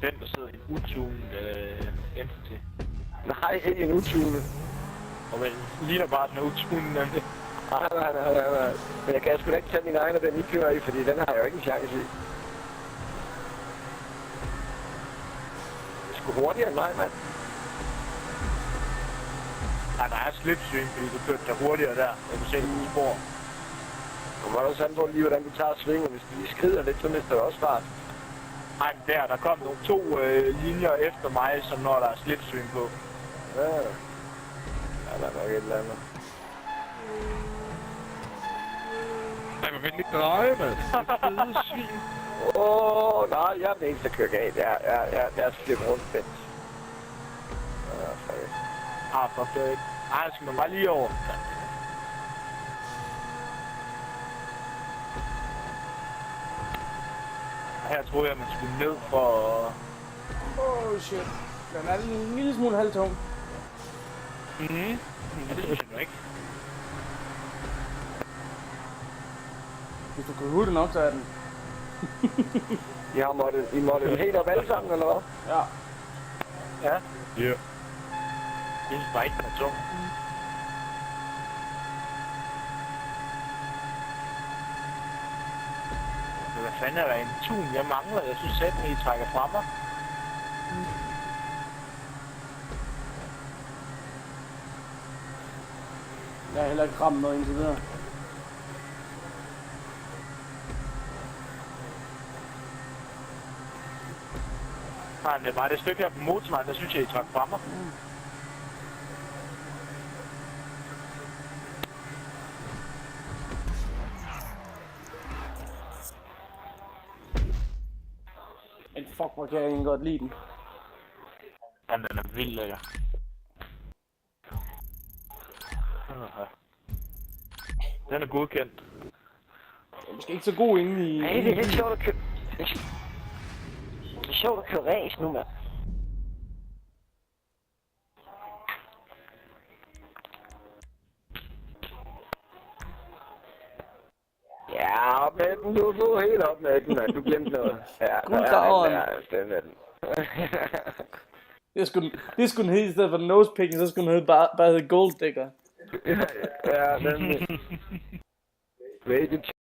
den, der sidder i en utunet MT. Nej, ikke en utunet. Og vel, ligner bare, den er utunet, nemlig. Nej. Men jeg kan sgu da ikke tage min egen, og den I kører i, fordi den har jeg jo ikke en chance i. Det er sgu hurtigere end mig, mand. Nej, der er slipsyn, fordi du kørte der hurtigere der. Jeg kunne se det på spor. Og var der sådan på lige, hvordan du tager svingen, hvis du lige skrider lidt, så mister du også fart. Nej, der kom nogle to linjer efter mig, som når der er slipsyn på. Ja, der er nok et eller andet. Nej, man kan ikke dreje, mand. Fede svin. Nej, jeg er den eneste, der kører galt. Jeg er slippet rundt fedt. Fuck it. For det. Ej, skal man bare lige over. Her troede jeg, man skulle ned for... Shit. Den er en lille smule halvtung. Men det synes jeg nu ikke. Hvis du kan hurtigt nok, så er den. I måtte den helt op alle sammen, eller hvad? Ja. Ja. Ja. Jeg synes bare ikke, den er tung. Men hvad fanden er der en tun, jeg mangler? Jeg synes selv, at I trækker fra mig. Jeg har heller ikke ramt noget indtil videre. Nej, det er bare det stykke her på motorvejen, der synes jeg, I trækker fra mig. Men fuck, hvor kan jeg egentlig godt lide den. Jamen, den er vild lækker. Den er godkendt. Jeg er måske ikke så god inde i... Nej, det er lidt sjovt at køre... Det er sjovt at køre race nu, mand. Ja, op med den. Du er helt op med den, mand. Du glemte noget. Ja, Guldgraveren. den er den. Det skulle den hedde, i stedet for nosepicking, så skulle den hedde bare hedde Gold Digger. Ja, nemlig. Vælg